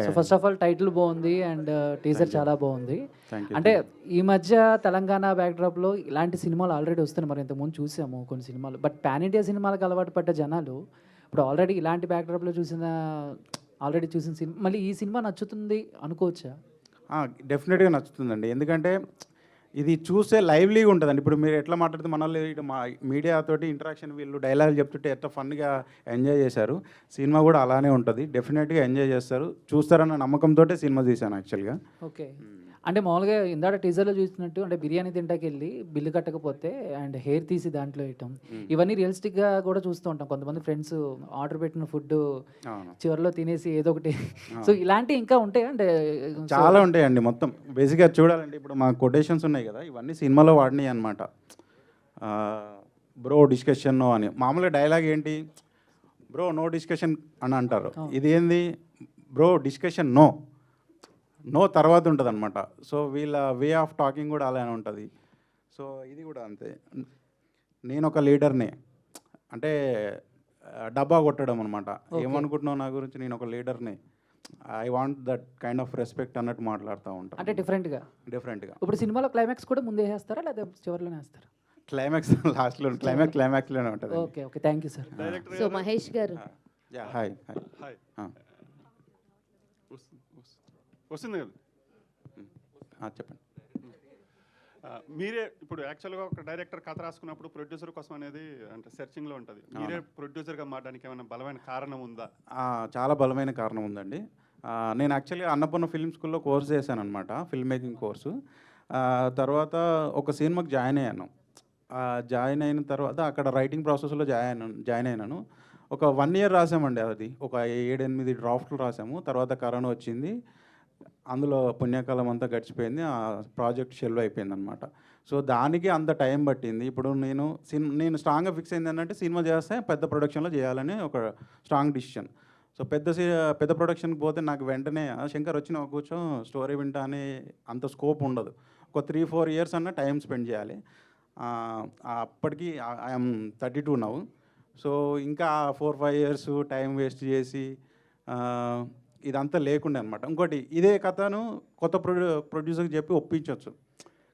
So first of all title బాగుంది and teaser చాలా బాగుంది. Thank you. అంటే ఈ మధ్య తెలంగాణ బ్యాక్డ్రాప్లో ఇలాంటి సినిమాలు ఆల్రెడీ వస్తున్నాయి. మరి ఇంతకుముందు చూసాము కొన్ని సినిమాలు, బట్ పాన్ ఇండియా సినిమాలకు అలవాటు పడ్డ జనాలు ఇప్పుడు ఆల్రెడీ ఇలాంటి బ్యాక్డ్రాప్లో ఆల్రెడీ చూసిన సినిమా మళ్ళీ ఈ సినిమా నచ్చుతుంది అనుకోవచ్చా? డెఫినెట్గా నచ్చుతుందండి. ఎందుకంటే ఇది చూస్తే లైవ్లీగా ఉంటుందండి. ఇప్పుడు మీరు ఎట్లా మాట్లాడితే మన వాళ్ళు ఇటు మా మీడియా తోటి ఇంటరాక్షన్, వీళ్ళు డైలాగ్ చెప్తుంటే ఎట్లా ఫన్గా ఎంజాయ్ చేశారు. సినిమా కూడా అలానే ఉంటుంది. డెఫినెట్గా ఎంజాయ్ చేస్తారు, చూస్తారన్న నమ్మకంతో సినిమా తీశాను యాక్చువల్గా. ఓకే. అంటే మామూలుగా ఇందాక టీజర్లో చూసినట్టు అంటే బిర్యానీ తింటాకి వెళ్ళి బిల్లు కట్టకపోతే అండ్ హెయిర్ తీసి దాంట్లో వేయటం, ఇవన్నీ రియలిస్టిక్గా కూడా చూస్తూ ఉంటాం. కొంతమంది ఫ్రెండ్స్ ఆర్డర్ పెట్టిన ఫుడ్ చివరిలో తినేసి ఏదో ఒకటి సో ఇలాంటివి ఇంకా ఉంటాయి అంటే చాలా ఉంటాయండి. మొత్తం బేసిక్గా చూడాలండి. ఇప్పుడు మా కొటేషన్స్ ఉన్నాయి కదా, ఇవన్నీ సినిమాలో వాడినాయి అనమాట. బ్రో డిస్కషన్ నో అని. మామూలుగా డైలాగ్ ఏంటి, బ్రో నో డిస్కషన్ అని అంటారు. ఇది ఏంది, బ్రో డిస్కషన్ నో తర్వాత ఉంటుంది అనమాట. సో వీళ్ళ వే ఆఫ్ టాకింగ్ కూడా అలానే ఉంటుంది. సో ఇది కూడా అంతే. నేను ఒక లీడర్ని అంటే డబ్బా కొట్టడం అనమాట. ఏమనుకుంటున్నావు నా గురించి, నేను ఒక లీడర్ని, I want that kind of respect అన్నట్టు మాట్లాడుతూ ఉంటాను. అంటే డిఫరెంట్గా. ఇప్పుడు సినిమాలో క్లైమాక్స్ కూడా ముందే వేస్తారా లేదా చివరిలోనే వేస్తారా? క్లైమాక్స్ లాస్ట్లో, క్లైమాక్స్లోనే ఉంటుంది. Okay okay, thank you sir. So Mahesh గారు హాయ్. వస్తుంది కదా. చెప్పండి. మీరే ఇప్పుడు యాక్చువల్గా ఒక డైరెక్టర్ కథ రాసుకున్నప్పుడు ప్రొడ్యూసర్ కోసం అనేది అంటే సెర్చింగ్లో ఉంటుంది. మీరే ప్రొడ్యూసర్గా మారడానికి ఏమైనా బలమైన కారణం ఉందా? చాలా బలమైన కారణం ఉందండి. నేను యాక్చువల్గా అన్నపూర్ణ ఫిల్మ్ స్కూల్లో కోర్స్ చేశాను అనమాట, ఫిల్మ్ మేకింగ్ కోర్సు. తర్వాత ఒక సినిమాకి జాయిన్ అయ్యాను. జాయిన్ అయిన తర్వాత అక్కడ రైటింగ్ ప్రాసెస్లో జాయిన్ అయినాను. ఒక 1 year రాసామండి. అది ఒక 7-8 డ్రాఫ్ట్లు రాసాము. తర్వాత కరోనా వచ్చింది, అందులో పుణ్యకాలం అంతా గడిచిపోయింది. ఆ ప్రాజెక్ట్ షెల్వ్ అయిపోయింది అనమాట. సో దానికి అంత టైం పట్టింది. ఇప్పుడు నేను స్ట్రాంగ్గా ఫిక్స్ అయింది ఏంటంటే సినిమా చేస్తే పెద్ద ప్రొడక్షన్లో చేయాలని ఒక స్ట్రాంగ్ డిసిషన్. సో పెద్ద ప్రొడక్షన్కి పోతే నాకు వెంటనే శంకర్ వచ్చిన కూర్చో స్టోరీ వింటా అని అంత స్కోప్ ఉండదు. ఒక 3-4 years అన్న టైం స్పెండ్ చేయాలి. అప్పటికి ఐఎమ్ 32 నౌ. సో ఇంకా 4-5 years టైం వేస్ట్ చేసి ఇదంతా లేకుండే అనమాట. ఇంకోటి ఇదే కథను కొత్త ప్రొడ్యూసర్కి చెప్పి ఒప్పించవచ్చు.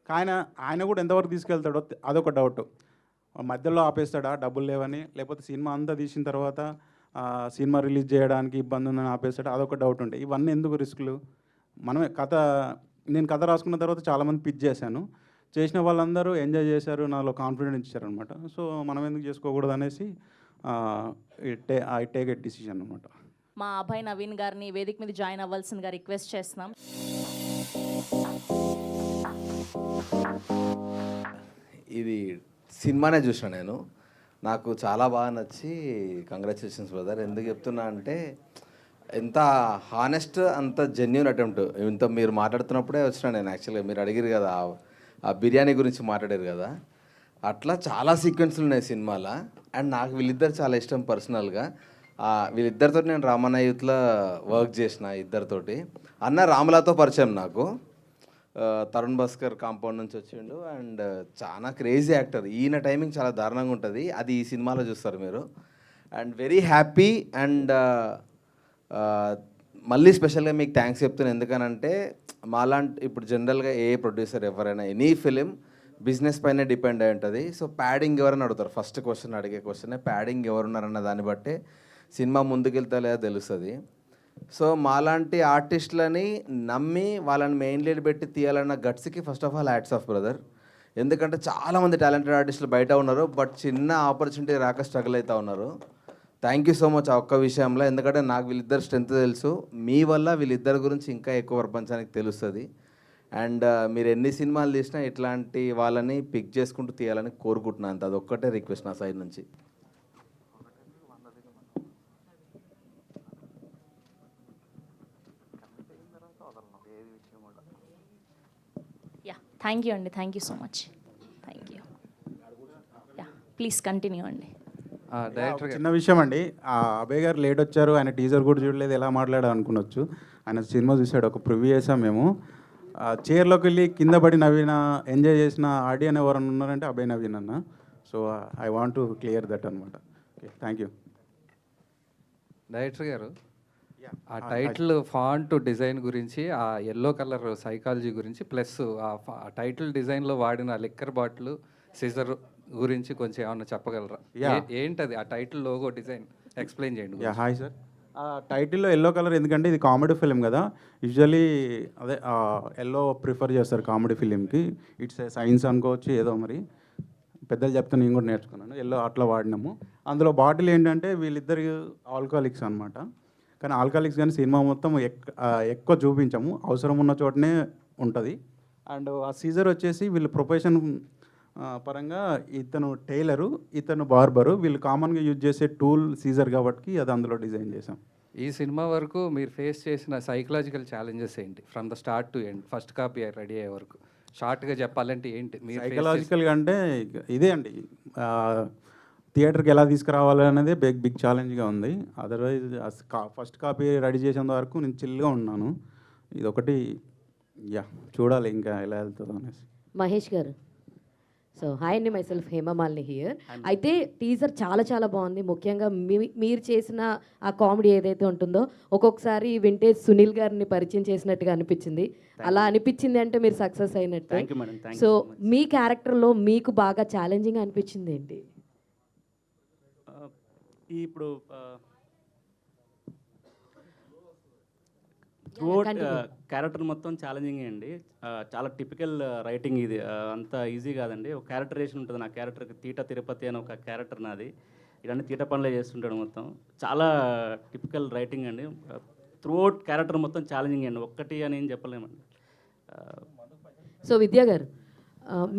కానీ ఆయన కూడా ఎంతవరకు తీసుకెళ్తాడో అదొక డౌట్. మధ్యలో ఆపేస్తాడా డబ్బులు లేవని, లేకపోతే సినిమా అంతా తీసిన తర్వాత సినిమా రిలీజ్ చేయడానికి ఇబ్బంది ఉందని ఆపేస్తాడా, అదొక డౌట్ ఉంటాయి. ఇవన్నీ ఎందుకు రిస్కులు? మనమే నేను కథ రాసుకున్న తర్వాత చాలామంది పిచ్ చేశాను. చేసిన వాళ్ళందరూ ఎంజాయ్ చేశారు, నాలో కాన్ఫిడెన్స్ ఇచ్చారనమాట. సో మనం ఎందుకు చేసుకోకూడదు అనేసి ఐ టేక్ ఎ డిసిషన్ అనమాట. మా అభయ్ నవీన్ గారిని వేదిక మీద జాయిన్ అవ్వాల్సిందిగా రిక్వెస్ట్ చేస్తున్నాం. ఇది సినిమానే చూసిన నేను, నాకు చాలా బాగా నచ్చి కంగ్రాచులేషన్స్ బ్రదర్. ఎందుకు చెప్తున్నా అంటే ఎంత హానెస్ట్, అంత జెన్యూన్ అటెంప్ట్. ఇంత మీరు మాట్లాడుతున్నప్పుడే వచ్చిన నేను యాక్చువల్గా, మీరు అడిగారు కదా ఆ బిర్యానీ గురించి మాట్లాడారు కదా, అట్లా చాలా సీక్వెన్స్లు ఉన్నాయి సినిమాలో. అండ్ నాకు వీళ్ళిద్దరు చాలా ఇష్టం పర్సనల్గా. వీళ్ళిద్దరితో నేను రామన్న యూత్లో వర్క్ చేసిన. ఇద్దరితోటి అన్న రాములతో పరిచయం నాకు. తరుణ్ భాస్కర్ కాంపౌండ్ నుంచి వచ్చిండు అండ్ చాలా క్రేజీ యాక్టర్. ఈయన టైమింగ్ చాలా దారుణంగా ఉంటుంది, అది ఈ సినిమాలో చూస్తారు మీరు. And very happy. అండ్ మళ్ళీ స్పెషల్గా మీకు థ్యాంక్స్ చెప్తున్నాను. ఎందుకనంటే మాలాంటి ఇప్పుడు జనరల్గా ఏ ప్రొడ్యూసర్ ఎవరైనా ఎనీ ఫిలిం బిజినెస్ పైన డిపెండ్ అయి ఉంటుంది. సో ప్యాడింగ్ ఎవరైనా అడుగుతారు, ఫస్ట్ క్వశ్చన్ అడిగే క్వశ్చనే ప్యాడింగ్ ఎవరున్నారన్న దాన్ని బట్టే సినిమా ముందుకెళ్తా లేదా తెలుస్తుంది. సో మాలాంటి ఆర్టిస్టులని నమ్మి వాళ్ళని మెయిన్ లీడ్ పెట్టి తీయాలన్న గట్స్కి first of all hats off brother. ఎందుకంటే చాలామంది టాలెంటెడ్ ఆర్టిస్టులు బయట ఉన్నారు, బట్ చిన్న ఆపర్చునిటీ రాక స్ట్రగుల్ అవుతూ ఉన్నారు. థ్యాంక్ యూ సో మచ్ ఆ ఒక్క విషయంలో. ఎందుకంటే నాకు వీళ్ళిద్దరు స్ట్రెంత్ తెలుసు, మీ వల్ల వీళ్ళిద్దరి గురించి ఇంకా ఎక్కువ ప్రపంచానికి తెలుస్తుంది. అండ్ మీరు ఎన్ని సినిమాలు తీసినా ఇట్లాంటి వాళ్ళని పిక్ చేసుకుంటూ తీయాలని కోరుకుంటున్నాను. అంత అదొక్కటే రిక్వెస్ట్ నా సైడ్ నుంచి. థ్యాంక్ యూ అండి, thank you so much, thank you. Please continue అండి. చిన్న విషయం అండి, అభయ్ గారు లేట్ వచ్చారు, ఆయన టీజర్ కూడా చూడలేదు, ఎలా మాట్లాడారు అనుకునొచ్చు. ఆయన సినిమా చూసాడు, ఒక ప్రివ్యూ చేసాం మేము. చైర్లోకి వెళ్ళి కింద పడి నవ్విన, ఎంజాయ్ చేసిన ఆడియన్ ఎవరన్నా ఉన్నారంటే అభయ్ నవీన్ అన్న. So I want to clear that అనమాట. Okay, thank you. డైరెక్టర్ గారు, ఆ టైటిల్ ఫాంట్ డిజైన్ గురించి, ఆ ఎల్లో కలర్ సైకాలజీ గురించి, ప్లస్ ఆ టైటిల్ డిజైన్లో వాడిన లిక్కర్ బాటిల్ సిజర్ గురించి కొంచెం ఏమన్నా చెప్పగలరా? ఏంటది ఆ టైటిల్ లోగో డిజైన్ ఎక్స్ప్లెయిన్ చేయండి. Yeah hi sir. ఆ టైటిల్లో ఎల్లో కలర్ ఎందుకంటే ఇది కామెడీ ఫిలిం కదా, యూజువలీ అదే ఎల్లో ప్రిఫర్ చేస్తారు కామెడీ ఫిలింకి. ఇట్స్ సైన్స్ అనుకోవచ్చు ఏదో మరి, పెద్దలు చెప్తే నేను కూడా నేర్చుకున్నాను. ఎల్లో అట్లా వాడినాము. అందులో బాటిల్ ఏంటంటే వీళ్ళిద్దరు ఆల్కహాలిక్స్ అనమాట. కానీ ఆల్కహాలిక్స్ కానీ సినిమా మొత్తం ఎక్కువ చూపించాము, అవసరం ఉన్న చోటనే ఉంటుంది. అండ్ ఆ సీజర్ వచ్చేసి వీళ్ళు ప్రొఫెషన్ పరంగా ఇతను టైలరు, ఇతను బార్బరు, వీళ్ళు కామన్గా యూజ్ చేసే టూల్ సీజర్ కాబట్టి అది అందులో డిజైన్ చేసాం. ఈ సినిమా వరకు మీరు ఫేస్ చేసిన సైకలాజికల్ ఛాలెంజెస్ ఏంటి, from the start to end, first copy ready అయ్యే వరకు షార్ట్గా చెప్పాలంటే ఏంటి? మీరు సైకలాజికల్గా అంటే ఇదే అండి, థియేటర్కి ఎలా తీసుకురావాలి అనేది బిగ్ ఛాలెంజ్గా ఉంది. అదర్వైజ్ ఫస్ట్ కాపీ రెడీ చేసేంత వరకు నేను చిల్గా ఉన్నాను. ఇదొకటి చూడాలి ఇంకా ఎలా వెళ్తుందో అనేసి. మహేష్ గారు, సో హాయ్ అండి, మైసెల్ఫ్ హేమమాలిని హియర్. అయితే టీజర్ చాలా చాలా బాగుంది. ముఖ్యంగా మీరు చేసిన ఆ కామెడీ ఏదైతే ఉంటుందో ఒక్కొక్కసారి వింటేజ్ సునీల్ గారిని పరిచయం చేసినట్టుగా అనిపించింది. అలా అనిపించింది అంటే మీరు సక్సెస్ అయినట్టు. సో మీ క్యారెక్టర్లో మీకు బాగా ఛాలెంజింగ్ అనిపించింది ఏంటి? ఇప్పుడు త్రూఅవుట్ క్యారెక్టర్ మొత్తం ఛాలెంజింగ్ అండి. చాలా టిపికల్ రైటింగ్ ఇది, అంత ఈజీ కాదండి. ఒక క్యారెక్టరేషన్ ఉంటుంది. నా క్యారెక్టర్కి తీట తిరుపతి అని ఒక క్యారెక్టర్ నాది. ఇలాంటి తీట పనులే చేస్తుంటాడు మొత్తం. చాలా టిపికల్ రైటింగ్ అండి. త్రూఅవుట్ క్యారెక్టర్ మొత్తం ఛాలెంజింగ్ అండి, ఒక్కటి అని ఏం చెప్పలేమండి. సో విద్యా గారు,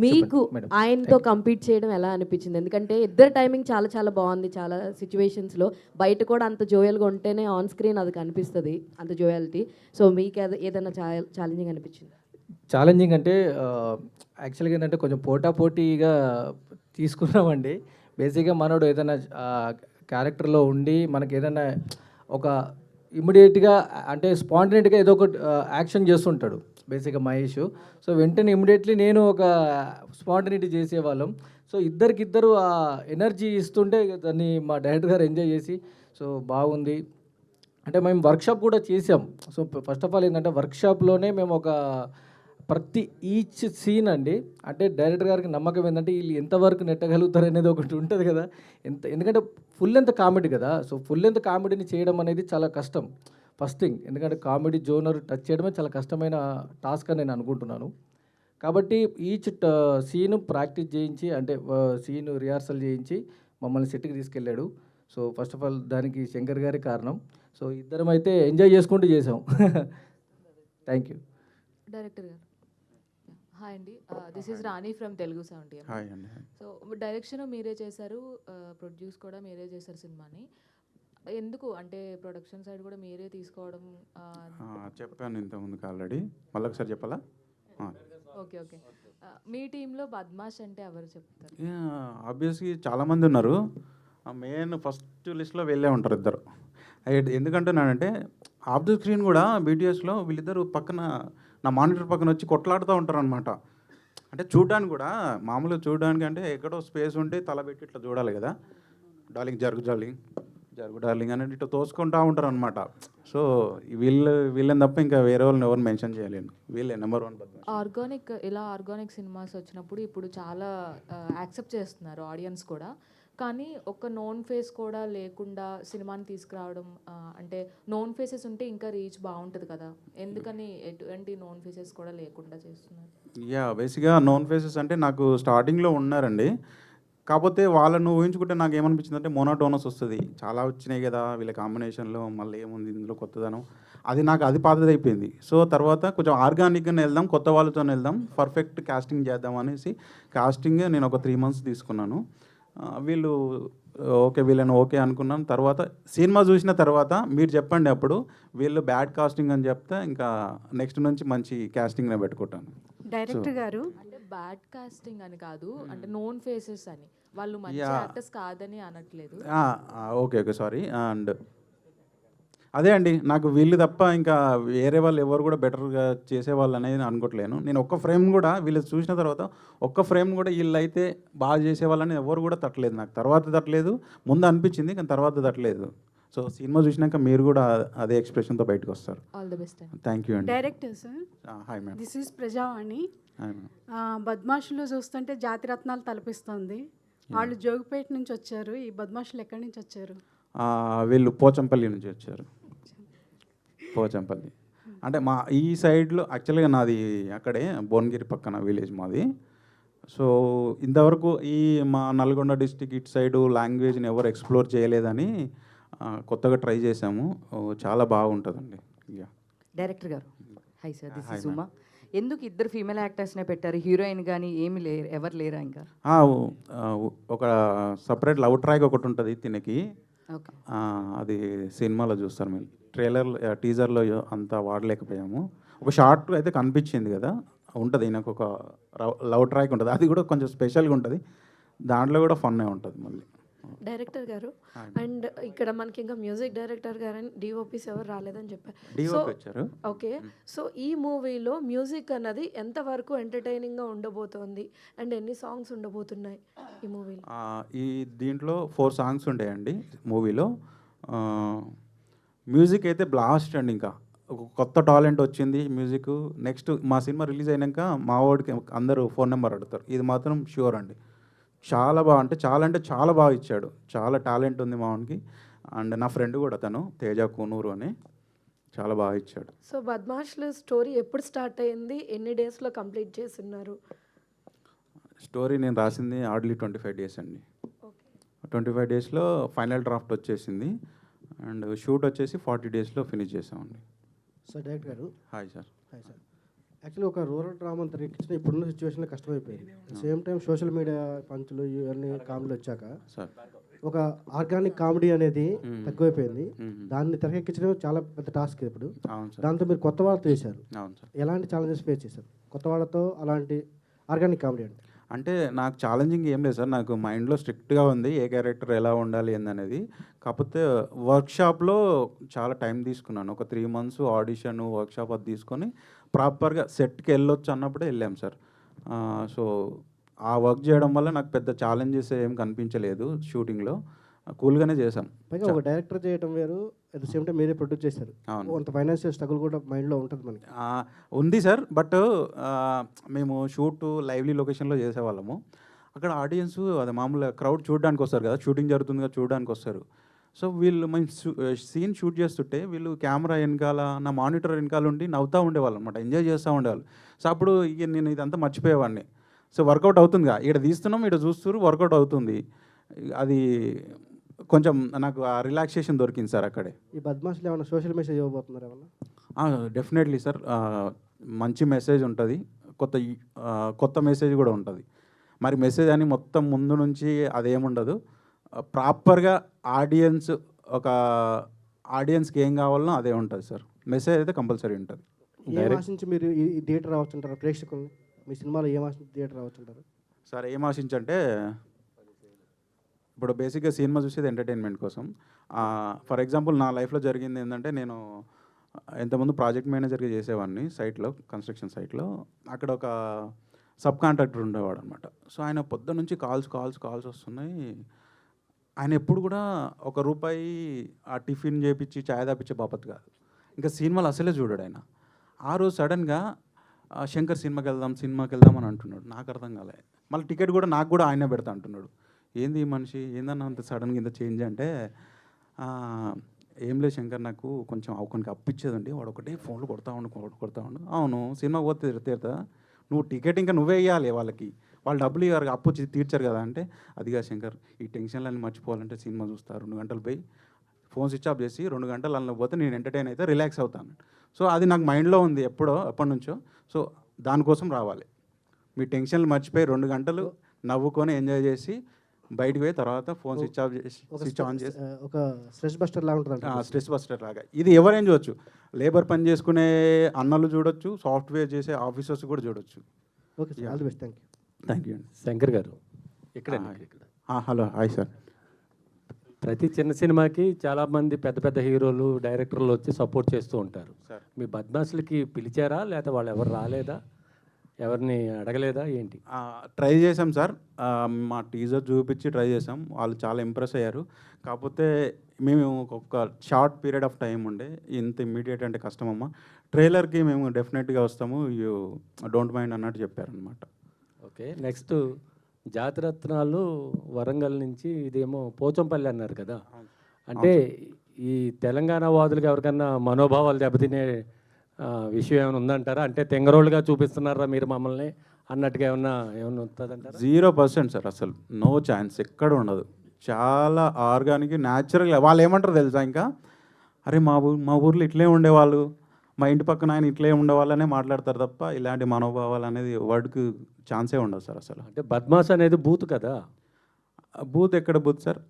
మీకు ఆయనతో కంపీట్ చేయడం ఎలా అనిపించింది? ఎందుకంటే ఇద్దరు టైమింగ్ చాలా చాలా బాగుంది. చాలా సిచ్యువేషన్స్లో బయట కూడా అంత జోయల్గా ఉంటేనే ఆన్ స్క్రీన్ అది కనిపిస్తుంది, అంత జోయాలిటీ. సో మీకు ఏదైనా ఛాలెంజింగ్ అనిపించింది? ఛాలెంజింగ్ అంటే యాక్చువల్గా ఏంటంటే కొంచెం పోటాపోటీగా తీసుకున్నామండి. బేసిక్గా మనోడు ఏదైనా క్యారెక్టర్లో ఉండి మనకి ఏదైనా ఒక ఇమ్మీడియట్గా అంటే స్పాంటనేట్గా ఏదో ఒక యాక్షన్ చేస్తుంటాడు బేసిక్గా మహేష్. సో వెంటనే ఇమ్మీడియట్లీ నేను ఒక స్పాంటనిటీ చేసేవాళ్ళం. సో ఇద్దరికిద్దరు ఆ ఎనర్జీ ఇస్తుంటే దాన్ని మా డైరెక్టర్ గారు ఎంజాయ్ చేసి సో బాగుంది అంటే మేము వర్క్షాప్ కూడా చేసాం. సో ఫస్ట్ ఆఫ్ ఆల్ ఏంటంటే వర్క్షాప్లోనే మేము ఒక ప్రతి ఈచ్ సీన్ అండి, అంటే డైరెక్టర్ గారికి నమ్మకం ఏంటంటే వీళ్ళు ఎంతవరకు నెట్టగలుగుతారు అనేది ఒకటి ఉంటుంది కదా. ఎందుకంటే ఫుల్ లెంత్ కామెడీ కదా. సో ఫుల్ లెంత్ కామెడీని చేయడం అనేది చాలా కష్టం ఫస్ట్ థింగ్. ఎందుకంటే కామెడీ జోనర్ టచ్ చేయడమే చాలా కష్టమైన టాస్క్ అని నేను అనుకుంటున్నాను. కాబట్టి ఈచ్ సీను ప్రాక్టీస్ చేయించి అంటే సీను రిహార్సల్ చేయించి మమ్మల్ని సెట్కి తీసుకెళ్ళాడు. సో ఫస్ట్ ఆఫ్ ఆల్ దానికి శంకర్ గారి కారణం. సో ఇద్దరం అయితే ఎంజాయ్ చేసుకుంటూ చేసాం. Thank you. డైరెక్టర్ గారు హాయ్ అండి, this is Rani from Telugu 70. Hi అండి. సో డైరెక్షన్ మీరే చేశారు, ప్రొడ్యూస్ కూడా మీరే చేశారు సినిమాని. ఎందుకు అంటే ప్రొడక్షన్ సైడ్ కూడా మీరే తీసుకోవడం? చెప్పాను ఇంతకుముందుకు ఆల్రెడీ, మళ్ళీ ఒకసారి చెప్పాలా? Okay okay. మీ టీంలో బద్మాష్ అంటే ఎవరు చెప్తారు? ఆబ్వియస్లీ చాలామంది ఉన్నారు. మెయిన్ ఫస్ట్ లిస్ట్లో వెళ్ళే ఉంటారు ఇద్దరు. ఎందుకంటున్నానంటే ఆఫ్ ద స్క్రీన్ కూడా బీటీఎస్లో వీళ్ళిద్దరు పక్కన నా మానిటర్ పక్కన వచ్చి కొట్లాడుతూ ఉంటారు అనమాట. అంటే చూడడానికి కూడా మామూలుగా చూడడానికి అంటే ఎక్కడో స్పేస్ ఉంటే తల పెట్టి ఇట్లా చూడాలి కదా, డార్లింగ్ జరుగు డార్లింగ్ అనేది ఇట్లా తోసుకుంటూ ఉంటారు అనమాట. సో వీళ్ళని తప్ప ఇంకా వేరే వాళ్ళని ఎవరు మెన్షన్ చేయలేను, వీళ్ళే నెంబర్ 1 బద్మాష్. ఆర్గానిక్ సినిమాస్ వచ్చినప్పుడు ఇప్పుడు చాలా యాక్సెప్ట్ చేస్తున్నారు ఆడియన్స్ కూడా. కానీ ఒక నోన్ ఫేస్ కూడా లేకుండా సినిమాని తీసుకురావడం, అంటే నోన్ ఫేసెస్ ఉంటే ఇంకా రీచ్ బాగుంటుంది కదా, ఎందుకని ఎటువంటి నోన్ ఫేసెస్ కూడా లేకుండా చేస్తున్నారు? బేసిక్గా నోన్ ఫేసెస్ అంటే నాకు స్టార్టింగ్లో ఉన్నారండి. కాకపోతే వాళ్ళను ఊహించుకుంటే నాకు ఏమనిపించింది అంటే మోనోటోనస్ వస్తుంది, చాలా వచ్చినాయి కదా వీళ్ళ కాంబినేషన్లో, మళ్ళీ ఏముంది ఇందులో కొత్తదనం, అది పాతది అయిపోయింది. సో తర్వాత కొంచెం ఆర్గానిక్గా వెళ్దాం, కొత్త వాళ్ళతో వెళ్దాం, పర్ఫెక్ట్ కాస్టింగ్ చేద్దాం అనేసి కాస్టింగ్ నేను ఒక 3 months తీసుకున్నాను. వీళ్ళు వీళ్ళని ఓకే అనుకున్నాను. తర్వాత సినిమా చూసిన తర్వాత మీరు చెప్పండి అప్పుడు వీళ్ళు బ్యాడ్ కాస్టింగ్ అని చెప్తే ఇంకా నెక్స్ట్ నుంచి మంచి కాస్టింగ్నే పెట్టుకుంటాను. డైరెక్టర్ గారు అంటే బ్యాడ్ కాస్టింగ్ అని కాదు, అంటే నోన్ ఫేసెస్ అని, వాళ్ళు మంచి యాక్టర్స్ కాదని అనట్లేదు. Okay sorry. అండ్ అదే అండి, నాకు వీళ్ళు తప్ప ఇంకా వేరే వాళ్ళు ఎవరు కూడా బెటర్గా చేసేవాళ్ళు అనేది అనుకోవట్లేను. నేను ఒక్క ఫ్రేమ్ కూడా వీళ్ళు చూసిన తర్వాత ఒక్క ఫ్రేమ్ కూడా వీళ్ళు అయితే బాగా చేసేవాళ్ళని ఎవరు కూడా తట్టలేదు. నాకు తర్వాత తట్టలేదు, ముందు అనిపించింది కానీ తర్వాత తట్టలేదు. సో సినిమా చూసినాక మీరు కూడా అదే ఎక్స్ప్రెషన్తో బయటకు వస్తారు. ఆల్ ది బెస్ట్ అండి. థ్యాంక్ యూ అండి. Director sir, hi ma'am. This is Prajavani. Hi ma'am. Badmashulu చూస్తుంటే జాతిరత్నాలు తలపిస్తుంది. వాళ్ళు జోగిపేట నుంచి వచ్చారు. ఈ బద్మాషులు ఎక్కడి నుంచి వచ్చారు? వీళ్ళు పోచంపల్లి నుంచి వచ్చారు. పోచంపల్లి అంటే మా ఈ సైడ్లో యాక్చువల్గా నాది అక్కడే భువనగిరి పక్కన విలేజ్ మాది. సో ఇంతవరకు ఈ మా నల్గొండ డిస్టిక్ ఇటు సైడు లాంగ్వేజ్ని ఎవరు ఎక్స్ప్లోర్ చేయలేదని కొత్తగా ట్రై చేసాము. చాలా బాగుంటుందండి. యా డైరెక్టర్ గారు, హై సార్, దిస్ ఇస్ సుమా. ఎందుకు ఇద్దరు ఫీమేల్ యాక్టర్స్నే పెట్టారు? హీరోయిన్ కానీ ఏమి లేరు, ఎవరు లేరా ఇంకా? ఒక సపరేట్ లవ్ ట్రాక్ ఒకటి ఉంటుంది తినకి. ఓకే, అది సినిమాలో చూస్తారు మీరు. టీజర్లో అంతా వాడలేకపోయాము. ఒక షార్ట్ అయితే కనిపించింది కదా, ఉంటుంది. నాకు ఒక లవ్ ట్రాక్ ఉంటుంది, అది కూడా కొంచెం స్పెషల్గా ఉంటుంది. దాంట్లో కూడా ఫన్నే ఉంటుంది మళ్ళీ. డైరెక్టర్ గారు, అండ్ ఇక్కడ మనకి ఇంకా మ్యూజిక్ డైరెక్టర్ గారు అండ్ డిఓపీస్ ఎవరు రాలేదని చెప్పారు. డిఓపి వచ్చారు. ఓకే, సో ఈ మూవీలో మ్యూజిక్ అన్నది ఎంతవరకు ఎంటర్టైనింగ్గా ఉండబోతోంది అండ్ ఎన్ని సాంగ్స్ ఉండబోతున్నాయి ఈ మూవీలో? ఈ దీంట్లో 4 సాంగ్స్ ఉండేయండి మూవీలో. మ్యూజిక్ అయితే బ్లాస్ట్ అండి. ఇంకా ఒక కొత్త టాలెంట్ వచ్చింది మ్యూజిక్. నెక్స్ట్ మా సినిమా రిలీజ్ అయినాక మా వాడికి అందరూ ఫోన్ నెంబర్ అడుగుతారు, ఇది మాత్రం ష్యూర్ అండి. చాలా బాగా అంటే చాలా బాగా ఇచ్చాడు. చాలా టాలెంట్ ఉంది మా వాడికి. అండ్ నా ఫ్రెండ్ కూడా తను తేజ కూనూరు అని, చాలా బాగా ఇచ్చాడు. సో బద్మాష్లు స్టోరీ ఎప్పుడు స్టార్ట్ అయ్యింది, ఎన్ని డేస్లో కంప్లీట్ చేస్తున్నారు? స్టోరీ నేను రాసింది హార్డ్లీ 25 డేస్ అండి. 25 డేస్లో ఫైనల్ డ్రాఫ్ట్ వచ్చేసింది. అండ్ షూట్ వచ్చేసి 40 డేస్లో ఫినిష్ చేసామండి. సార్ డైరెక్టర్ గారు, hi sir. Hi sir. Actually ఒక రూరల్ డ్రామా తెరకెక్కించిన ఇప్పుడున్న సిచ్యువేషన్లో కష్టమైపోయింది. సేమ్ టైం సోషల్ మీడియా పంచులు ఇవన్నీ కామెడీలు వచ్చాక సార్ ఒక ఆర్గానిక్ కామెడీ అనేది తక్కువైపోయింది. దాన్ని తెరకెక్కించడం చాలా పెద్ద టాస్క్ ఇప్పుడు. అవును సార్. దాంతో మీరు కొత్త వాళ్ళతో చేశారు. అవును సార్. ఎలాంటి ఛాలెంజెస్ ఫేస్ చేశారు కొత్త వాళ్ళతో అలాంటి ఆర్గానిక్ కామెడీ అంటే నాకు ఛాలెంజింగ్ ఏం లేదు సార్. నాకు మైండ్లో స్ట్రిక్ట్గా ఉంది ఏ క్యారెక్టర్ ఎలా ఉండాలి ఏందనేది. కాకపోతే వర్క్షాప్లో చాలా టైం తీసుకున్నాను. ఒక 3 మంత్స్ ఆడిషన్ వర్క్షాప్ అది తీసుకొని ప్రాపర్గా సెట్కి వెళ్ళొచ్చు అన్నప్పుడే వెళ్ళాం సార్. సో ఆ వర్క్ చేయడం వల్ల నాకు పెద్ద ఛాలెంజెస్ ఏం కనిపించలేదు షూటింగ్లో. కూల్గానే చేసాం. పైగా ఒక డైరెక్టర్ చేయడం వేరు, అట్ ద సేమ్ టైం మీరే ప్రొడ్యూస్ చేశారు. కొంత ఫైనాన్షియల్ స్ట్రగుల్ కూడా మైండ్లో ఉంటుంది మనకి. ఉంది సార్. బట్ మేము షూట్ లైవ్లీ లొకేషన్లో చేసేవాళ్ళము. అక్కడ ఆడియన్స్ అదే మామూలుగా క్రౌడ్ చూడడానికి వస్తారు కదా, షూటింగ్ జరుగుతుందిగా చూడడానికి వస్తారు. సో వీళ్ళు మేము సీన్ షూట్ చేస్తుంటే వీళ్ళు కెమెరా వెనకాల నా మానిటర్ వెనకాల ఉండి నవ్వుతూ ఉండేవాళ్ళు అనమాట, ఎంజాయ్ చేస్తూ ఉండేవాళ్ళు. సో అప్పుడు ఇక నేను ఇదంతా మర్చిపోయేవాడిని. సో వర్కౌట్ అవుతుందిగా, ఇక్కడ తీస్తున్నాం ఇక్కడ చూస్తున్నారు, వర్కౌట్ అవుతుంది. అది కొంచెం నాకు ఆ రిలాక్సేషన్ దొరికింది సార్ అక్కడే. ఈ బద్మాష్లు ఏమైనా సోషల్ మెసేజ్ ఇవ్వబోతున్నారు ఏమన్నా? Definitely sir. మంచి మెసేజ్ ఉంటుంది, కొత్త మెసేజ్ కూడా ఉంటుంది. మరి మెసేజ్ అని మొత్తం ముందు నుంచి అదేముండదు. ప్రాపర్గా ఆడియన్స్కి ఏం కావాలనో అదే ఉంటుంది సార్. మెసేజ్ అయితే కంపల్సరీ ఉంటుంది. ఏం ఆశించి మీరు ఈ థియేటర్ రావచ్చుంటారు ప్రేక్షకుల్ని? మీ సినిమాలో ఏం ఆశించి థియేటర్ రావచ్చుంటారు సార్? ఏం ఆశించంటే ఇప్పుడు బేసిక్గా సినిమా చూసేది ఎంటర్టైన్మెంట్ కోసం. ఫర్ ఎగ్జాంపుల్ నా లైఫ్లో జరిగింది ఏంటంటే, నేను ఇంతకుముందు ప్రాజెక్ట్ మేనేజర్గా చేసేవాడిని సైట్లో, కన్స్ట్రక్షన్ సైట్లో. అక్కడ ఒక సబ్ కాంట్రాక్టర్ ఉండేవాడు అనమాట. సో ఆయన పొద్దున్న నుంచి కాల్స్ వస్తున్నాయి. ఆయన ఎప్పుడు కూడా ₹1 ఆ టిఫిన్ చేపించి చాయ్ తాపించే బాపత్ కాదు. ఇంకా సినిమాలు అసలే చూడాడు ఆయన. ఆ రోజు సడన్గా శంకర్ సినిమాకి వెళ్దాం అని అంటున్నాడు. నాకు అర్థం కాలే. మళ్ళీ టికెట్ కూడా నాకు కూడా ఆయనే పెడతా అంటున్నాడు. ఏంది ఈ మనిషి, ఏందన్నా అంత సడన్గా ఇంత చేంజ్ అంటే, ఏం లేదు శంకర్, నాకు కొంచెం కొన్ని అప్పిచ్చేదండి, వాడు ఒకటే ఫోన్లు కొడతా ఉండు. అవును, సినిమాకి పోతే తీరుతా, నువ్వు టికెట్ ఇంకా నువ్వే ఇవ్వాలి వాళ్ళకి, వాళ్ళు డబ్బులు ఇవ్వరు, అప్పు తీర్చారు కదా అంటే, అదిగా శంకర్, ఈ టెన్షన్లన్నీ మర్చిపోవాలంటే సినిమా చూస్తా, 2 గంటలు పోయి ఫోన్ స్విచ్ ఆఫ్ చేసి 2 గంటలు అందులో పోతే నేను ఎంటర్టైన్ అయితే రిలాక్స్ అవుతాను. సో అది నాకు మైండ్లో ఉంది ఎప్పటి నుంచో. సో దానికోసం రావాలి. మీ టెన్షన్లు మర్చిపోయి 2 గంటలు నవ్వుకొని ఎంజాయ్ చేసి బయటకు పోయి తర్వాత ఫోన్ స్విచ్ ఆన్ చేసి ఒక స్ట్రెస్ బస్టర్ లాగా ఉంటుంది. స్ట్రెస్ బస్టర్ లాగా ఇది ఎవరైనా చూడొచ్చు. లేబర్ పని చేసుకునే అన్నలు చూడొచ్చు, సాఫ్ట్వేర్ చేసే ఆఫీసర్స్ కూడా చూడొచ్చు. Okay sir, all the best. Thank you అండి. శంకర్ గారు ఇక్కడ హలో, హాయ్ సార్. ప్రతి చిన్న సినిమాకి చాలామంది పెద్ద హీరోలు డైరెక్టర్లు వచ్చి సపోర్ట్ చేస్తూ ఉంటారు. మీ బద్మాసులకి పిలిచారా, లేదా వాళ్ళు ఎవరు రాలేదా? ఎవరిని అడగలేదా ఏంటి? ట్రై చేసాం సార్. మా టీజర్ చూపించి ట్రై చేసాం. వాళ్ళు చాలా ఇంప్రెస్ అయ్యారు. కాకపోతే మేము ఒక షార్ట్ పీరియడ్ ఆఫ్ టైం ఉండే, ఇంత ఇమ్మీడియట్ అంటే కష్టమమ్మా, ట్రైలర్కి మేము డెఫినెట్గా వస్తాము, యూ డోంట్ మైండ్ అన్నట్టు చెప్పారనమాట. ఓకే, నెక్స్ట్ జాతిరత్నాలు వరంగల్ నుంచి, ఇదేమో పోచంపల్లి అన్నారు కదా, అంటే ఈ తెలంగాణ వాదులకు ఎవరికన్నా మనోభావాలు దెబ్బతినే విషయం ఏమైనా ఉందంటారా? అంటే తెంగరోళ్ళుగా చూపిస్తున్నారా మీరు మమ్మల్ని అన్నట్టుగా ఏమన్నా ఉంటుందంటారా? 0% సార్, అసలు నో ఛాన్స్, ఎక్కడ ఉండదు. చాలా ఆర్గానిక్, న్యాచురల్గా. వాళ్ళు ఏమంటారు తెలుసా, ఇంకా అరే మా ఊర్లో ఇట్లే ఉండేవాళ్ళు, మా ఇంటి పక్కన ఆయన ఇట్లే ఉండేవాళ్ళనే మాట్లాడతారు తప్ప ఇలాంటి మనోభావాలు అనేది వర్డ్కి ఛాన్సే ఉండదు సార్ అసలు. అంటే బద్మాస్ అనేది బూత్ కదా. బూత్ ఎక్కడ బూత్ సార్?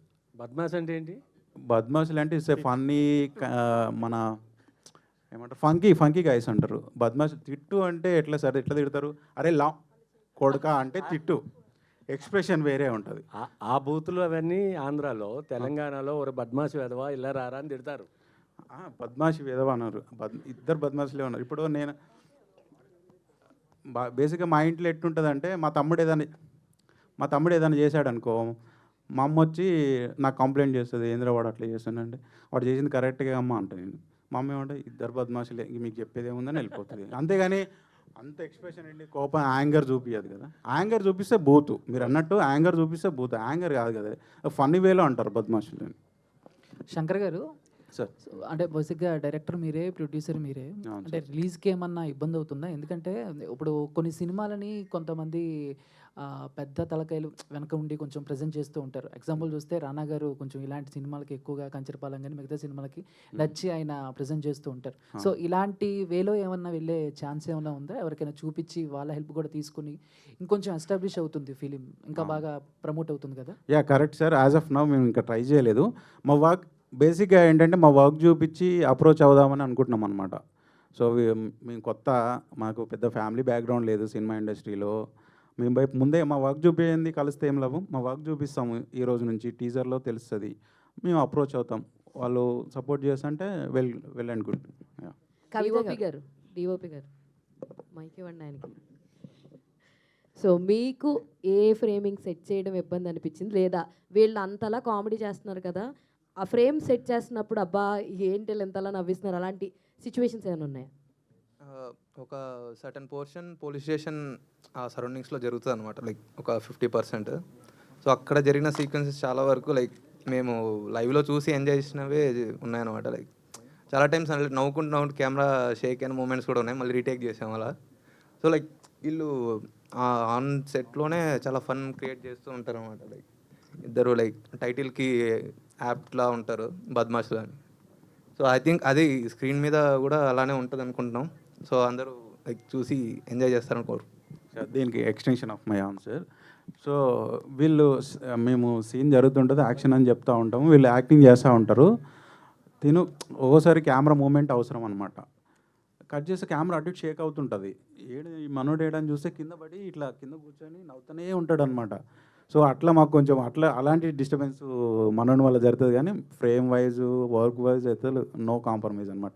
బద్మాస్ అంటే ఏంటి? బద్మాసులు అంటే ఇట్స్ ఫన్నీ, మన ఏమంటారు, ఫంకీ గైస్ అంటారు. బద్మాష్ తిట్టు అంటే ఎట్లా సార్, ఎట్లా తిడతారు? అరే లా కొడుక అంటే తిట్టు, ఎక్స్ప్రెషన్ వేరే ఉంటుంది. ఆ బూతులు అవన్నీ ఆంధ్రాలో, తెలంగాణలో ఒక బద్మాషి వెధవా ఇలా రారా అని తిడతారు. బద్మాషి వేదవా అన్నారు, ఇద్దరు బద్మాషులే ఉన్నారు. ఇప్పుడు నేను బేసిక్గా మా ఇంట్లో ఎట్టుంటుందంటే, మా తమ్ముడు ఏదైనా చేశాడు అనుకో, మా అమ్మ వచ్చి నాకు కంప్లైంట్ చేస్తుంది, ఏంద్ర వాడు అట్లా చేస్తానంటే, వాడు చేసింది కరెక్ట్గా అమ్మ అంట. నేను మా అమ్మ ఏమంటే ఇద్దరు బద్మాషులే, మీకు చెప్పేది ఏముందని వెళ్ళిపోతుంది. అంతేగాని అంత ఎక్స్ప్రెషన్ ఏంటి, కోపం, యాంగర్ చూపించదు కదా. యాంగర్ చూపిస్తే బూతు, మీరు అన్నట్టు యాంగర్ చూపిస్తే బూతు, యాంగర్ కాదు కదా, ఫన్నీ వేలో అంటారు బద్మాషులు. శంకర్ గారు సార్, అంటే బేసిక్గా డైరెక్టర్ మీరే, ప్రొడ్యూసర్ మీరే, అంటే రిలీజ్కి ఏమన్నా ఇబ్బంది అవుతుందా? ఎందుకంటే ఇప్పుడు కొన్ని సినిమాలని కొంతమంది పెద్ద తలకాయలు వెనక ఉండి కొంచెం ప్రజెంట్ చేస్తూ ఉంటారు. ఎగ్జాంపుల్ చూస్తే రానా గారు కొంచెం ఇలాంటి సినిమాలకి ఎక్కువగా కంచరపాలెం కానీ మిగతా సినిమాలకి నచ్చి ఆయన ప్రజెంట్ చేస్తూ ఉంటారు. సో ఇలాంటి వేలో ఏమన్నా వెళ్ళే ఛాన్స్ ఏమైనా ఉందా? ఎవరికైనా చూపించి వాళ్ళ హెల్ప్ కూడా తీసుకుని ఇంకొంచెం ఎస్టాబ్లిష్ అవుతుంది ఫిలిం, ఇంకా బాగా ప్రమోట్ అవుతుంది కదా? Yeah correct sir. As of now మేము ఇంకా ట్రై చేయలేదు. మా వర్క్ బేసిక్గా ఏంటంటే, మా వర్క్ చూపించి అప్రోచ్ అవుదామని అనుకుంటున్నాం అనమాట. సో మేము కొత్త, మాకు పెద్ద ఫ్యామిలీ బ్యాక్గ్రౌండ్ లేదు సినిమా ఇండస్ట్రీలో. మేము ముందే మా వర్క్ చూపించింది కలిస్తే ఏం లాభం, మా వర్క్ చూపిస్తాము ఈ రోజు నుంచి, టీజర్లో తెలుస్తుంది, మేము అప్రోచ్ అవుతాం. వాళ్ళు సపోర్ట్ చేస్తుంటే వెల్ అండ్ గుడ్. డిఓపి గారు మైక్ ఇవ్వండి ఆయనకి. సో మీకు ఏ ఫ్రేమింగ్ సెట్ చేయడం ఇబ్బంది అనిపించింది, లేదా వీళ్ళు అంతలా కామెడీ చేస్తున్నారు కదా, ఆ ఫ్రేమ్ సెట్ చేస్తున్నప్పుడు అబ్బా ఏంటి ఎంతలా నవ్విస్తున్నారు, అలాంటి సిచ్యువేషన్స్ ఏమైనా ఉన్నాయా? ఒక సర్టన్ పోర్షన్ పోలీస్ స్టేషన్ ఆ సరౌండింగ్స్లో జరుగుతుంది అనమాట, లైక్ ఒక 50%. సో అక్కడ జరిగిన సీక్వెన్సెస్ చాలా వరకు లైక్ మేము లైవ్లో చూసి ఎంజాయ్ చేసినవే ఉన్నాయన్నమాట. లైక్ చాలా టైమ్స్ నవ్వుకుంటూ కెమెరా షేక్ అయిన మూమెంట్స్ కూడా ఉన్నాయి, మళ్ళీ రీటేక్ చేసాం అలా. సో లైక్ వీళ్ళు ఆన్ సెట్లోనే చాలా ఫన్ క్రియేట్ చేస్తూ ఉంటారు అనమాట. లైక్ ఇద్దరు లైక్ టైటిల్కి యాప్ట్లా ఉంటారు, బద్మాషులు అని. సో ఐ థింక్ అది స్క్రీన్ మీద కూడా అలానే ఉంటుంది అనుకుంటున్నాం. సో అందరూ లైక్ చూసి ఎంజాయ్ చేస్తారనుకోరు. దీనికి extension of my answer. So మేము సీన్ జరుగుతుంటుంది, యాక్షన్ అని చెప్తూ ఉంటాము, వీళ్ళు యాక్టింగ్ చేస్తూ ఉంటారు. ఒక్కోసారి కెమెరా మూమెంట్ అవసరం అనమాట. కట్ చేస్తే కెమెరా అటు షేక్ అవుతుంటుంది, ఈ మనోడు ఏడని చూస్తే కింద పడి ఇట్లా కింద కూర్చొని నవ్వుతూనే ఉంటాడు అనమాట. సో అట్లా మాకు కొంచెం అలాంటి డిస్టర్బెన్స్ మనోడి వల్ల జరుగుతుంది. కానీ ఫ్రేమ్ వైజ్, వర్క్ వైజ్ అయితే నో కాంప్రమైజ్ అనమాట.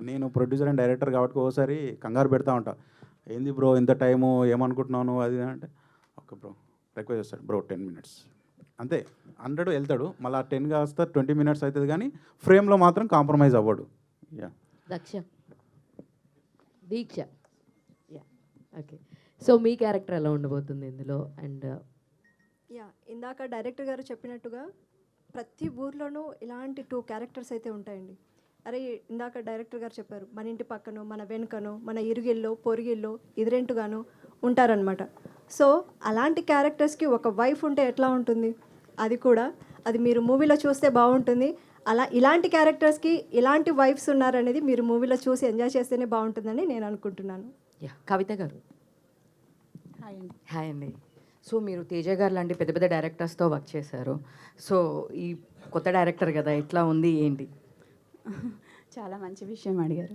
నేను ప్రొడ్యూసర్ అండ్ డైరెక్టర్ కాబట్టి ఒకసారి కంగారు పెడతా ఉంటా, ఏంది బ్రో ఇంత టైము, ఏమనుకుంటున్నాను అది అంటే, ఓకే బ్రో రిక్వెస్ట్ చేస్తాడు, బ్రో 10 minutes అంతే, 100 వెళ్తాడు, మళ్ళీ 10 కాస్త 20 minutes అవుతుంది. కానీ ఫ్రేమ్లో మాత్రం కాంప్రమైజ్ అవ్వడు. యా దీక్ష, యా ఓకే. సో మీ క్యారెక్టర్ ఎలా ఉండబోతుంది ఇందులో? అండ్ ఇందాక డైరెక్టర్ గారు చెప్పినట్టుగా ప్రతి ఊర్లోనూ ఇలాంటి 2 క్యారెక్టర్స్ అయితే ఉంటాయండి. అరే ఇందాక డైరెక్టర్ గారు చెప్పారు, మన ఇంటి పక్కనో, మన వెనుకనో, మన ఇరుగిల్లో, పొరుగిల్లో, ఎదురెంటుగానో ఉంటారనమాట. సో అలాంటి క్యారెక్టర్స్కి ఒక వైఫ్ ఉంటే ఎట్లా ఉంటుంది, అది మీరు మూవీలో చూస్తే బాగుంటుంది. ఇలాంటి క్యారెక్టర్స్కి ఇలాంటి వైఫ్స్ ఉన్నారనేది మీరు మూవీలో చూసి ఎంజాయ్ చేస్తేనే బాగుంటుందని నేను అనుకుంటున్నాను. కవిత గారు హాయ్ అండి. సో మీరు తేజ గారు లాంటి పెద్ద పెద్ద డైరెక్టర్స్తో వర్క్ చేశారు. సో ఈ కొత్త డైరెక్టర్ కదా, ఎట్లా ఉంది ఏంటి? చాలా మంచి విషయం అడిగారు.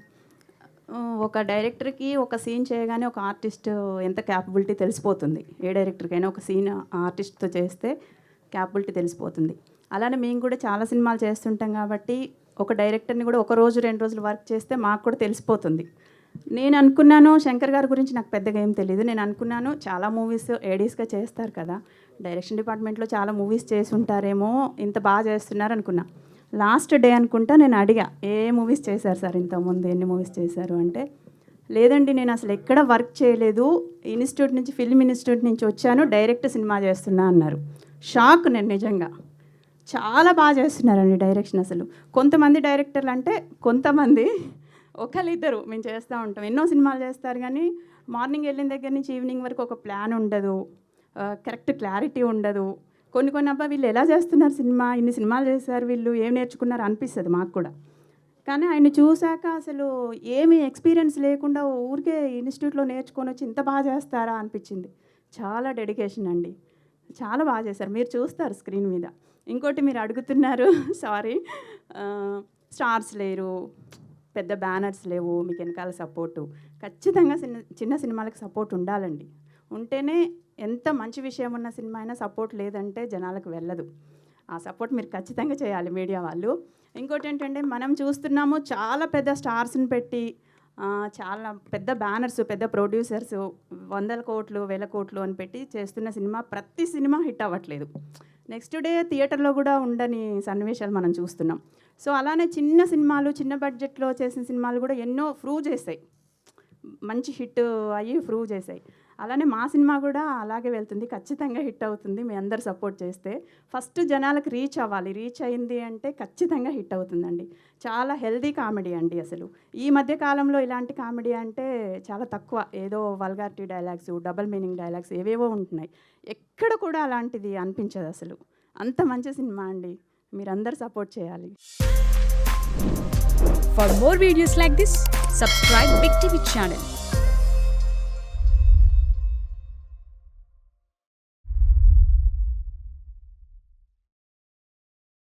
ఒక డైరెక్టర్కి ఒక సీన్ చేయగానే ఒక ఆర్టిస్ట్ ఎంత క్యాపబిలిటీ తెలిసిపోతుంది. ఏ డైరెక్టర్కైనా ఒక సీన్ ఆర్టిస్ట్తో చేస్తే క్యాపబిలిటీ తెలిసిపోతుంది. అలానే మేము కూడా చాలా సినిమాలు చేస్తుంటాం కాబట్టి ఒక డైరెక్టర్ని కూడా 1 రోజు 2 రోజులు వర్క్ చేస్తే మాకు కూడా తెలిసిపోతుంది నేను అనుకున్నాను శంకర్ గారి గురించి నాకు పెద్దగా ఏం తెలియదు. నేను అనుకున్నాను చాలా మూవీస్ ఏడీస్గా చేస్తారు కదా, డైరెక్షన్ డిపార్ట్మెంట్లో చాలా మూవీస్ చేసి ఉంటారేమో, ఇంత బాగా చేస్తున్నారు అనుకున్నా. లాస్ట్ డే అనుకుంటా నేను అడిగా, ఏ మూవీస్ చేశారు సార్ ఇంతకుముందు, ఎన్ని మూవీస్ చేశారు అంటే, లేదండి నేను అసలు ఎక్కడ వర్క్ చేయలేదు, ఇన్స్టిట్యూట్ నుంచి ఫిల్మ్ ఇన్స్టిట్యూట్ నుంచి వచ్చాను, డైరెక్ట్ సినిమా చేస్తున్నా అన్నారు. షాక్ నేను నిజంగా. చాలా బాగా చేస్తున్నారండి డైరెక్షన్. అసలు కొంతమంది డైరెక్టర్లు అంటే కొంతమంది ఒకళ్ళిద్దరు మేము చేస్తూ ఉంటాం, ఎన్నో సినిమాలు చేస్తారు కానీ మార్నింగ్ వెళ్ళిన దగ్గర నుంచి ఈవినింగ్ వరకు ఒక ప్లాన్ ఉండదు, కరెక్ట్ క్లారిటీ ఉండదు. కొన్ని అబ్బా వీళ్ళు ఎలా చేస్తున్నారు సినిమా, ఇన్ని సినిమాలు చేశారు వీళ్ళు, ఏం నేర్చుకున్నారు అనిపిస్తుంది మాకు కూడా. కానీ ఆయన చూశాక అసలు ఏమీ ఎక్స్పీరియన్స్ లేకుండా ఊరికే ఇన్స్టిట్యూట్లో నేర్చుకొని వచ్చి ఇంత బాగా చేస్తారా అనిపించింది. చాలా డెడికేషన్ అండి, చాలా బాగా చేశారు. మీరు చూస్తారు స్క్రీన్ మీద. ఇంకోటి మీరు అడుగుతున్నారు సారీ, స్టార్స్ లేరు, పెద్ద బ్యానర్స్ లేవు, మీకు వెనకాల సపోర్టు. ఖచ్చితంగా చిన్న సినిమాలకు సపోర్ట్ ఉండాలండి. ఉంటేనే ఎంత మంచి విషయం ఉన్న సినిమా అయినా సపోర్ట్ లేదంటే జనాలకు వెళ్ళదు. ఆ సపోర్ట్ మీరు ఖచ్చితంగా చేయాలి మీడియా వాళ్ళు. ఇంకోటి ఏంటంటే మనం చూస్తున్నాము చాలా పెద్ద స్టార్స్ని పెట్టి చాలా పెద్ద బ్యానర్స్, పెద్ద ప్రొడ్యూసర్స్ 100 కోట్లు 1000 కోట్లు అని పెట్టి చేస్తున్న సినిమా, ప్రతి సినిమా హిట్ అవ్వట్లేదు. నెక్స్ట్ డే థియేటర్లో కూడా ఉండని సన్నివేశాలు మనం చూస్తున్నాం. సో అలానే చిన్న సినిమాలు, చిన్న బడ్జెట్లో చేసిన సినిమాలు కూడా ఎన్నో ప్రూవ్ చేశాయి, మంచి హిట్ అయ్యి ప్రూవ్ చేశాయి. అలానే మా సినిమా కూడా అలాగే వెళ్తుంది, ఖచ్చితంగా హిట్ అవుతుంది మీ అందరు సపోర్ట్ చేస్తే. ఫస్ట్ జనాలకు రీచ్ అవ్వాలి, రీచ్ అయింది అంటే ఖచ్చితంగా హిట్ అవుతుందండి. చాలా హెల్దీ కామెడీ అండి. అసలు ఈ మధ్య కాలంలో ఇలాంటి కామెడీ అంటే చాలా తక్కువ, ఏదో vulgarity dialogues, double meaning dialogues ఏవేవో ఉంటున్నాయి. ఎక్కడ కూడా అలాంటిది అనిపించదు అసలు. అంత మంచి సినిమా అండి, మీరందరూ సపోర్ట్ చేయాలి. For more videos like this, subscribe Big TV channel.